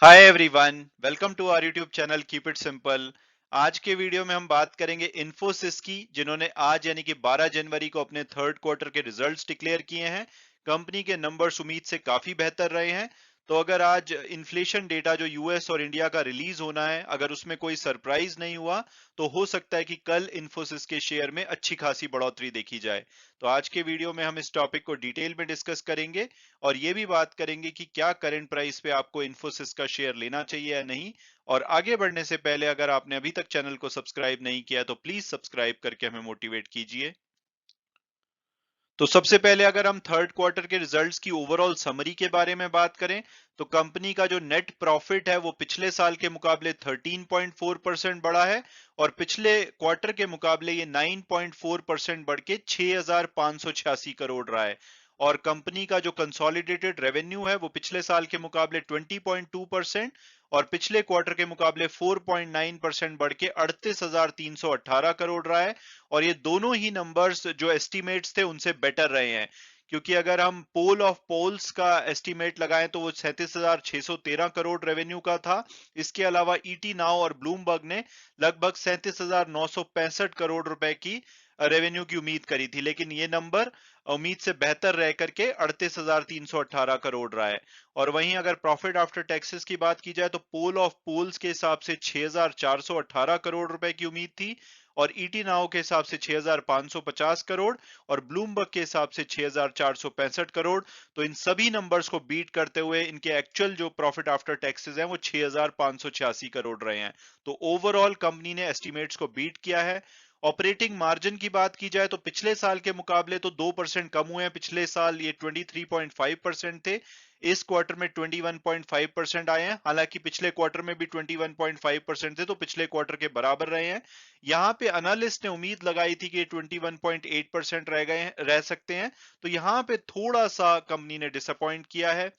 Hi everyone, welcome to our YouTube channel keep it simple. आज के video में हम बात करेंगे इन्फोसिस की, जिन्होंने आज यानी कि 12 जनवरी को अपने थर्ड क्वार्टर के रिजल्ट्स डिक्लेयर किए हैं। कंपनी के नंबर्स उम्मीद से काफी बेहतर रहे हैं। तो अगर आज इन्फ्लेशन डेटा जो यूएस और इंडिया का रिलीज होना है, अगर उसमें कोई सरप्राइज नहीं हुआ तो हो सकता है कि कल इन्फोसिस के शेयर में अच्छी खासी बढ़ोतरी देखी जाए। तो आज के वीडियो में हम इस टॉपिक को डिटेल में डिस्कस करेंगे और ये भी बात करेंगे कि क्या करंट प्राइस पे आपको इन्फोसिस का शेयर लेना चाहिए या नहीं। और आगे बढ़ने से पहले अगर आपने अभी तक चैनल को सब्सक्राइब नहीं किया तो प्लीज सब्सक्राइब करके हमें मोटिवेट कीजिए। तो सबसे पहले अगर हम थर्ड क्वार्टर के रिजल्ट्स की ओवरऑल समरी के बारे में बात करें, तो कंपनी का जो नेट प्रॉफिट है वो पिछले साल के मुकाबले 13.4% बढ़ा है और पिछले क्वार्टर के मुकाबले ये 9.4% बढ़ के 6,586 करोड़ रहा है। और कंपनी का जो कंसोलिडेटेड रेवेन्यू है वो पिछले साल के मुकाबले 20.2% और पिछले क्वार्टर के मुकाबले 4.9% बढ़ के 38,318 करोड़ रहा है। और ये दोनों ही नंबर्स जो एस्टिमेट्स थे उनसे बेटर रहे हैं, क्योंकि अगर हम पोल ऑफ पोल्स का एस्टिमेट लगाएं तो वो 37,613 करोड़ रेवेन्यू का था। इसके अलावा ईटी नाउ और ब्लूमबर्ग ने लगभग 37,965 करोड़ रुपए की रेवेन्यू की उम्मीद करी थी, लेकिन ये नंबर उम्मीद से बेहतर रह करके 38,318 करोड़ रहा है। और वहीं अगर प्रॉफिट आफ्टर टैक्सेस की बात की जाए तो पोल ऑफ पोल्स के हिसाब से 6,418 करोड़ रुपए की उम्मीद थी और ईटी नाउ के हिसाब से 6,550 करोड़ और ब्लूमबर्ग के हिसाब से 6,465 करोड़। तो इन सभी नंबर्स को बीट करते हुए इनके एक्चुअल जो प्रॉफिट आफ्टर टैक्सेस हैं वो 6,586 करोड़ रहे हैं। तो ओवरऑल कंपनी ने एस्टिमेट्स को बीट किया है। ऑपरेटिंग मार्जिन की बात की जाए तो पिछले साल के मुकाबले तो 2% कम हुए हैं। पिछले साल ये 23.5% थे, इस क्वार्टर में 21.5% आए हैं। हालांकि पिछले क्वार्टर में भी 21.5% थे, तो पिछले क्वार्टर के बराबर रहे हैं। यहाँ पे एनालिस्ट ने उम्मीद लगाई थी कि 21.8% रह सकते हैं। तो यहाँ पे थोड़ा सा कंपनी ने डिसअपॉइंट किया है।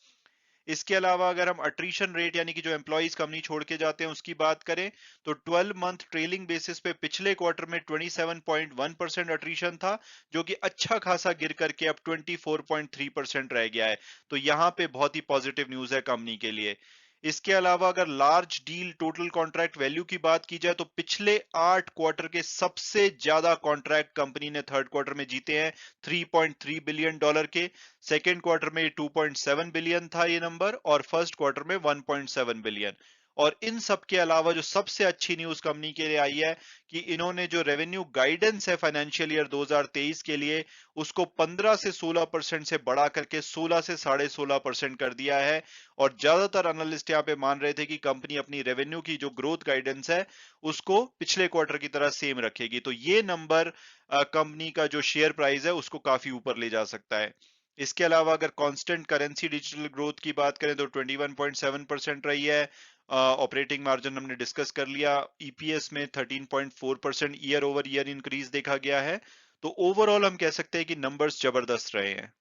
इसके अलावा अगर हम अट्रीशन रेट यानी कि जो एम्प्लॉइज कंपनी छोड़ के जाते हैं उसकी बात करें, तो 12 मंथ ट्रेलिंग बेसिस पे पिछले क्वार्टर में 27.1% अट्रीशन था, जो कि अच्छा खासा गिर करके अब 24.3% रह गया है। तो यहाँ पे बहुत ही पॉजिटिव न्यूज है कंपनी के लिए। इसके अलावा अगर large deal total contract value की बात की जाए तो पिछले 8 क्वार्टर के सबसे ज्यादा कॉन्ट्रैक्ट कंपनी ने थर्ड क्वार्टर में जीते हैं, 3.3 बिलियन डॉलर के। सेकेंड क्वार्टर में 2.7 बिलियन था ये नंबर और फर्स्ट क्वार्टर में 1.7 बिलियन। और इन सब के अलावा जो सबसे अच्छी न्यूज कंपनी के लिए आई है कि इन्होंने जो रेवेन्यू गाइडेंस है फाइनेंशियल ईयर 2023 के लिए, उसको 15 से 16% से बढ़ा करके 16 से 16.5% कर दिया है। और ज्यादातर एनालिस्ट यहाँ पे मान रहे थे कि कंपनी अपनी रेवेन्यू की जो ग्रोथ गाइडेंस है उसको पिछले क्वार्टर की तरह सेम रखेगी। तो ये नंबर कंपनी का जो शेयर प्राइस है उसको काफी ऊपर ले जा सकता है। इसके अलावा अगर कांस्टेंट करेंसी डिजिटल ग्रोथ की बात करें तो 21.7% रही है। ऑपरेटिंग मार्जिन हमने डिस्कस कर लिया। ईपीएस में 13.4% ईयर ओवर ईयर इंक्रीज देखा गया है। तो ओवरऑल हम कह सकते हैं कि नंबर्स जबरदस्त रहे हैं।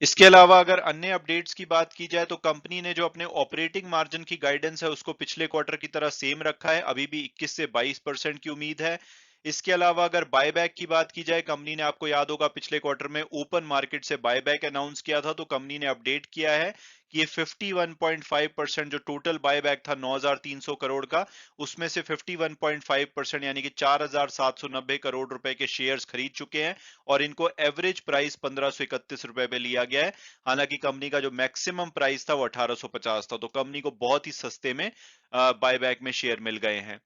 इसके अलावा अगर अन्य अपडेट्स की बात की जाए तो कंपनी ने जो अपने ऑपरेटिंग मार्जिन की गाइडेंस है उसको पिछले क्वार्टर की तरह सेम रखा है, अभी भी 21 से 22% की उम्मीद है। इसके अलावा अगर बायबैक की बात की जाए, कंपनी ने, आपको याद होगा, पिछले क्वार्टर में ओपन मार्केट से बायबैक अनाउंस किया था, तो कंपनी ने अपडेट किया है कि ये 51.5% जो टोटल बायबैक था 9,300 करोड़ का, उसमें से 51.5% यानी कि 4,790 करोड़ रुपए के शेयर्स खरीद चुके हैं और इनको एवरेज प्राइस 1,531 रुपए पे लिया गया है। हालांकि कंपनी का जो मैक्सिमम प्राइस था वो 1,850 था, तो कंपनी को बहुत ही सस्ते में बायबैक में शेयर मिल गए हैं।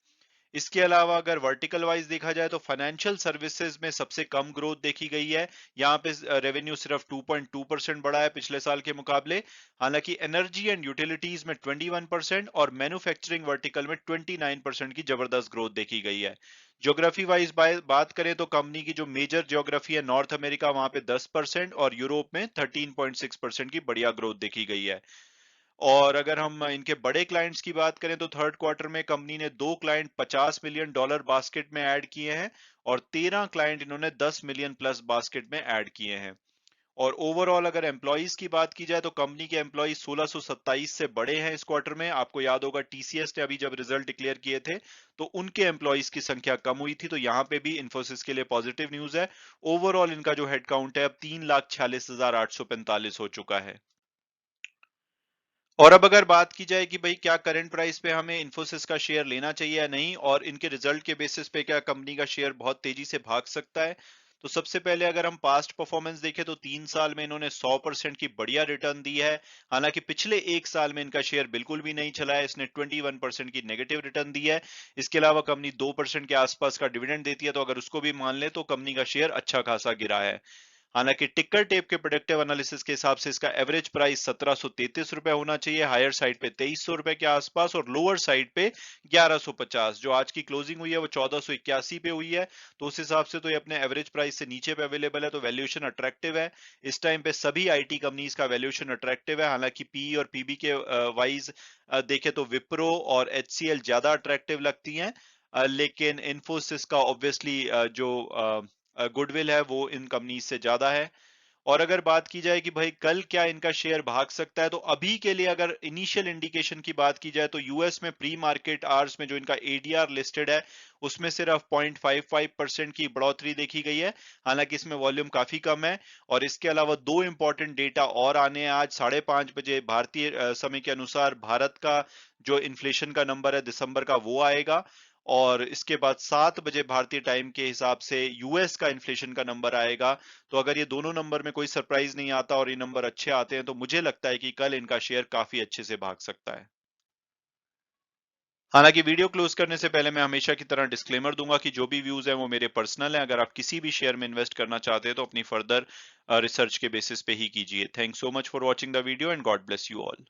इसके अलावा अगर वर्टिकल वाइज देखा जाए तो फाइनेंशियल सर्विसेज में सबसे कम ग्रोथ देखी गई है। यहाँ पे रेवेन्यू सिर्फ 2.2% बढ़ा है पिछले साल के मुकाबले। हालांकि एनर्जी एंड यूटिलिटीज में 21% और मैन्युफैक्चरिंग वर्टिकल में 29% की जबरदस्त ग्रोथ देखी गई है। ज्योग्राफी वाइज बात करें तो कंपनी की जो मेजर ज्योग्राफी है नॉर्थ अमेरिका, वहां पे 10% और यूरोप में 13.6% की बढ़िया ग्रोथ देखी गई है। और अगर हम इनके बड़े क्लाइंट्स की बात करें तो थर्ड क्वार्टर में कंपनी ने 2 क्लाइंट $50 मिलियन बास्केट में ऐड किए हैं और 13 क्लाइंट इन्होंने 10 मिलियन प्लस बास्केट में ऐड किए हैं। और ओवरऑल अगर एम्प्लॉइज की बात की जाए तो कंपनी के एम्प्लॉइज 1627 से बड़े हैं इस क्वार्टर में। आपको याद होगा टीसीएस ने अभी जब रिजल्ट डिक्लेयर किए थे तो उनके एम्प्लॉइज की संख्या कम हुई थी, तो यहाँ पे भी इन्फोसिस के लिए पॉजिटिव न्यूज है। ओवरऑल इनका जो हेडकाउंट है अब 3,46,845 हो चुका है। और अब अगर बात की जाए कि भाई क्या करंट प्राइस पे हमें इन्फोसिस का शेयर लेना चाहिए या नहीं, और इनके रिजल्ट के बेसिस पे क्या कंपनी का शेयर बहुत तेजी से भाग सकता है, तो सबसे पहले अगर हम पास्ट परफॉर्मेंस देखें तो 3 साल में इन्होंने 100% की बढ़िया रिटर्न दी है। हालांकि पिछले 1 साल में इनका शेयर बिल्कुल भी नहीं चला है, इसने 21% की नेगेटिव रिटर्न दी है। इसके अलावा कंपनी 2% के आसपास का डिविडेंड देती है, तो अगर उसको भी मान ले तो कंपनी का शेयर अच्छा खासा गिरा है। हालांकि टिकर टेप के प्रोडक्टिव एनालिसिस के हिसाब से इसका एवरेज प्राइस 1733 रुपए होना चाहिए, हायर साइड पे 2300 रुपए के आसपास और लोअर साइड पे 1150। जो आज की क्लोजिंग हुई है वो 1481 पे हुई है, तो उस हिसाब से तो ये अपने एवरेज प्राइस से नीचे पे अवेलेबल है, तो वैल्यूएशन अट्रैक्टिव है। इस टाइम पे सभी आईटी कंपनीज का वैल्यूएशन अट्रैक्टिव है। हालांकि पी और पीबी के वाइज देखे तो विप्रो और एचसीएल ज्यादा अट्रैक्टिव लगती हैं, लेकिन इन्फोसिस का ऑब्वियसली जो गुडविल है वो इन कंपनी से ज्यादा है। और अगर बात की जाए कि भाई कल क्या इनका शेयर भाग सकता है, तो अभी के लिए अगर इनिशियल इंडिकेशन की बात की जाए तो यूएस में प्री मार्केट आवर्स में जो इनका एडीआर लिस्टेड है उसमें सिर्फ 0.55% की बढ़ोतरी देखी गई है। हालांकि इसमें वॉल्यूम काफी कम है। और इसके अलावा दो इंपॉर्टेंट डेटा और आने हैं आज 5:30 बजे भारतीय समय के अनुसार। भारत का जो इन्फ्लेशन का नंबर है दिसंबर का वो आएगा, और इसके बाद 7 बजे भारतीय टाइम के हिसाब से यूएस का इन्फ्लेशन का नंबर आएगा। तो अगर ये दोनों नंबर में कोई सरप्राइज नहीं आता और ये नंबर अच्छे आते हैं, तो मुझे लगता है कि कल इनका शेयर काफी अच्छे से भाग सकता है। हालांकि वीडियो क्लोज करने से पहले मैं हमेशा की तरह डिस्क्लेमर दूंगा कि जो भी व्यूज हैं वो मेरे पर्सनल हैं। अगर आप किसी भी शेयर में इन्वेस्ट करना चाहते हैं तो अपनी फर्दर रिसर्च के बेसिस पे ही कीजिए। Thanks so much for watching the video and God bless you all.